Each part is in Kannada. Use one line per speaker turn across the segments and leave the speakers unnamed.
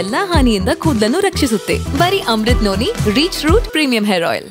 ಎಲ್ಲಾ ಹಾನಿಯಿಂದ ಕೂದಲನ್ನು ರಕ್ಷಿಸುತ್ತೆ. ಬರೀ Amrit noni reach root premium hair oil.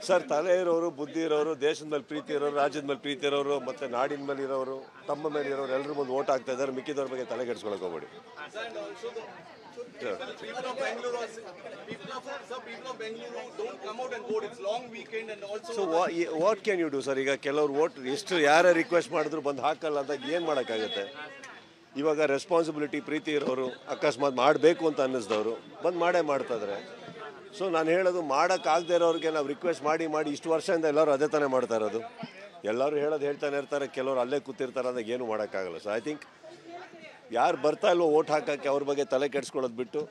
Sir, ತಲೆ ಇರೋರು, ಬುದ್ಧಿ ಇರೋರು, ದೇಶದ ಮೇಲೆ ಪ್ರೀತಿ ಇರೋರು, ರಾಜ್ಯದ ಮೇಲೆ ಪ್ರೀತಿ ಇರೋರು, ಮತ್ತು ನಾಡಿನ ಮೇಲೆ ಇರೋರು, ತಮ್ಮ ಮೇಲೆ ಇರೋರು ಎಲ್ಲರೂ ಬಂದು ಓಟ್ ಹಾಕ್ತಾ ಇದ್ದಾರೆ. ಮಿಕ್ಕಿದವ್ರ ಬಗ್ಗೆ ತಲೆ ಕೆಡಿಸ್ಕೊಳಕ್ಕೆ ಹೋಗ್ಬೇಡಿ. So what can you do sir? ಈಗ ಕೆಲವ್ರು ಓಟ್ ಎಷ್ಟು ಯಾರೇ ರಿಕ್ವೆಸ್ಟ್ ಮಾಡಿದ್ರು ಬಂದು ಹಾಕಲ್ಲ ಅಂದಾಗ ಏನು ಮಾಡೋಕ್ಕಾಗುತ್ತೆ? ಇವಾಗ ರೆಸ್ಪಾನ್ಸಿಬಿಲಿಟಿ ಪ್ರೀತಿ ಇರೋರು, ಅಕಸ್ಮಾತ್ ಮಾಡಬೇಕು ಅಂತ ಅನ್ನಿಸ್ದವರು ಬಂದು ಮಾಡ್ತಾಯಿದ್ದಾರೆ. ಸೊ ನಾನು ಹೇಳೋದು, ಮಾಡೋಕ್ಕಾಗದೇ ಇರೋರಿಗೆ ನಾವು ರಿಕ್ವೆಸ್ಟ್ ಮಾಡಿ ಇಷ್ಟು ವರ್ಷದಿಂದ ಎಲ್ಲರೂ ಅದೇ ತಾನೇ ಮಾಡ್ತಾ ಇರೋದು. ಎಲ್ಲರೂ ಹೇಳ್ತಾನೆ ಇರ್ತಾರೆ, ಕೆಲವರು ಅಲ್ಲೇ ಕೂತಿರ್ತಾರೆ ಅಂದಾಗ ಏನು ಮಾಡೋಕ್ಕಾಗಲ್ಲ. ಸೊ ಐ ಥಿಂಕ್ ಯಾರು ಬರ್ತಾ ಇಲ್ವೋ ಓಟ್ ಹಾಕೋಕ್ಕೆ ಅವ್ರ ಬಗ್ಗೆ ತಲೆ ಕೆಡಿಸ್ಕೊಳ್ಳೋದು ಬಿಟ್ಟು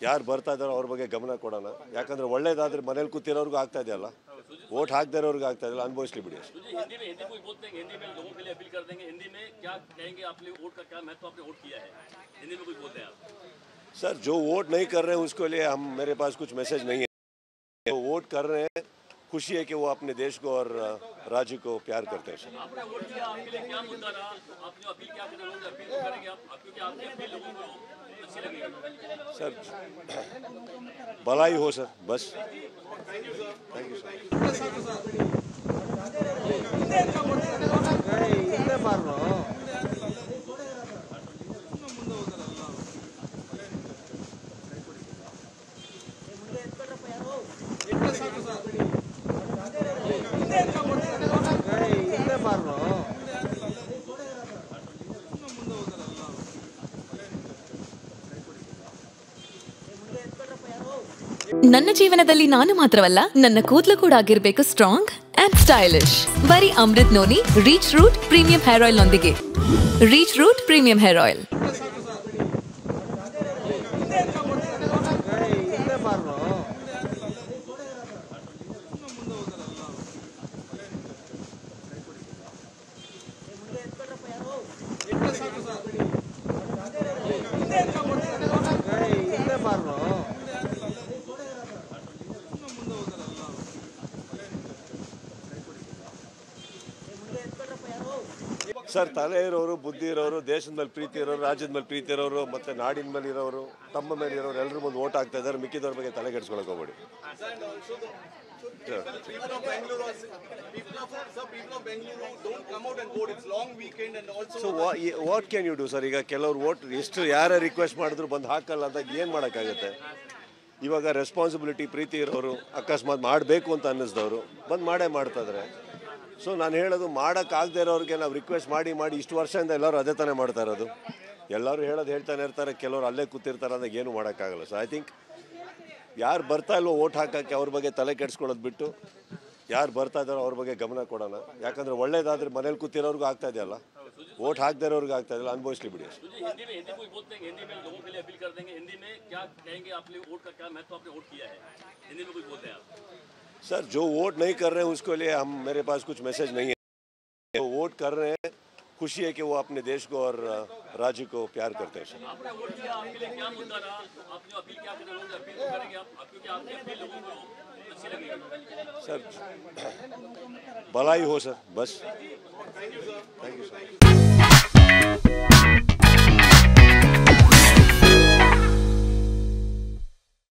ಯಾರು ಬರ್ತಾ ಇದ್ದಾರೋ ಅವ್ರ ಬಗ್ಗೆ ಗಮನ ಕೊಡೋಣ. ಯಾಕಂದರೆ ಒಳ್ಳೇದಾದರೆ ಮನೇಲಿ ಕೂತಿರೋರ್ಗೂ ಆಗ್ತಾ ಇದೆಯಲ್ಲ, ಓಟ್ ಹಾಕದೇ ಇರೋರ್ಗೂ ಆಗ್ತಾ ಇದೆಯಲ್ಲ, ಅನುಭವಿಸ್ಲಿ ಬಿಡಿ. सर, जो वोट नहीं कर रहे हैं उसके लिए मेरे पास कुछ मैसेज नहीं है. जो वोट कर रहे हैं, खुशी है कि वो अपने देश को और राज्य को प्यार करते हैं. सर, भलाई हो सर, बस. Thank you sir.
ನನ್ನ ಜೀವನದಲ್ಲಿ ನಾನು ಮಾತ್ರವಲ್ಲ, ನನ್ನ ಕೂದಲು ಕೂಡ ಆಗಿರಬೇಕು ಸ್ಟ್ರಾಂಗ್ ಅಂಡ್ ಸ್ಟೈಲಿಶ್. ಬರೀ Amrit noni reach root premium hair oil ನೊಂದಿಗೆ. Reach root premium hair oil.
Sir, ತಲೆ ಇರೋರು, ಬುದ್ಧಿ ಇರೋರು, ದೇಶದ ಮೇಲೆ ಪ್ರೀತಿ ಇರೋರು, ರಾಜ್ಯದ ಮೇಲೆ ಪ್ರೀತಿ ಇರೋರು, ಮತ್ತು ನಾಡಿನ ಮೇಲೆ ಇರೋರು, ತಮ್ಮ ಮೇಲೆ ಇರೋರು ಎಲ್ಲರೂ ಬಂದು ಓಟ್ ಹಾಕ್ತಾ ಇದ್ದಾರೆ. ಮಿಕ್ಕಿದವ್ರ ಬಗ್ಗೆ ತಲೆ ಕೆಡಿಸ್ಕೊಳಕ್ಕೆ ಹೋಗ್ಬೇಡಿ. So what can you do sir? ಈಗ ಕೆಲವ್ರು ಓಟ್ ಎಷ್ಟು ಯಾರೇ ರಿಕ್ವೆಸ್ಟ್ ಮಾಡಿದ್ರು ಬಂದು ಹಾಕಲ್ಲ ಅಂದಾಗ ಏನು ಮಾಡೋಕ್ಕಾಗುತ್ತೆ? ಇವಾಗ ರೆಸ್ಪಾನ್ಸಿಬಿಲಿಟಿ ಪ್ರೀತಿ ಇರೋರು, ಅಕಸ್ಮಾತ್ ಮಾಡಬೇಕು ಅಂತ ಅನ್ನಿಸ್ದವರು ಬಂದು ಮಾಡ್ತಾಯಿದ್ದಾರೆ. ಸೊ ನಾನು ಹೇಳೋದು, ಮಾಡೋಕ್ಕಾಗದೇ ಇರೋರಿಗೆ ನಾವು ರಿಕ್ವೆಸ್ಟ್ ಮಾಡಿ ಇಷ್ಟು ವರ್ಷದಿಂದ ಎಲ್ಲರೂ ಅದೇ ತಾನೇ ಮಾಡ್ತಾ ಇರೋದು. ಎಲ್ಲರೂ ಹೇಳ್ತಾನೆ ಇರ್ತಾರೆ, ಕೆಲವರು ಅಲ್ಲೇ ಕೂತಿರ್ತಾರೆ ಅಂದಾಗ ಏನು ಮಾಡೋಕ್ಕಾಗಲ್ಲ. ಸೊ ಐ ಥಿಂಕ್ ಯಾರು ಬರ್ತಾ ಇಲ್ವೋ ಓಟ್ ಹಾಕೋಕ್ಕೆ ಅವ್ರ ಬಗ್ಗೆ ತಲೆ ಕೆಡಿಸ್ಕೊಳ್ಳೋದು ಬಿಟ್ಟು ಯಾರು ಬರ್ತಾ ಇದ್ದಾರೋ ಅವ್ರ ಬಗ್ಗೆ ಗಮನ ಕೊಡೋಣ. ಯಾಕಂದರೆ ಒಳ್ಳೇದಾದರೆ ಮನೇಲಿ ಕೂತಿರೋರ್ಗೂ ಆಗ್ತಾ ಇದೆಯಲ್ಲ, ಓಟ್ ಹಾಕದೇ ಇರೋರ್ಗೂ ಆಗ್ತಾ ಇದೆಯಲ್ಲ, ಅನುಭವಿಸ್ಲಿ ಬಿಡಿ. सर, जो वोट नहीं कर रहे हैं उसके लिए मेरे पास कुछ मैसेज नहीं है. जो वोट कर रहे हैं, खुशी है कि वो अपने देश को और राज्य को प्यार करते हैं. सर, भलाई हो सर, बस. Thank you sir.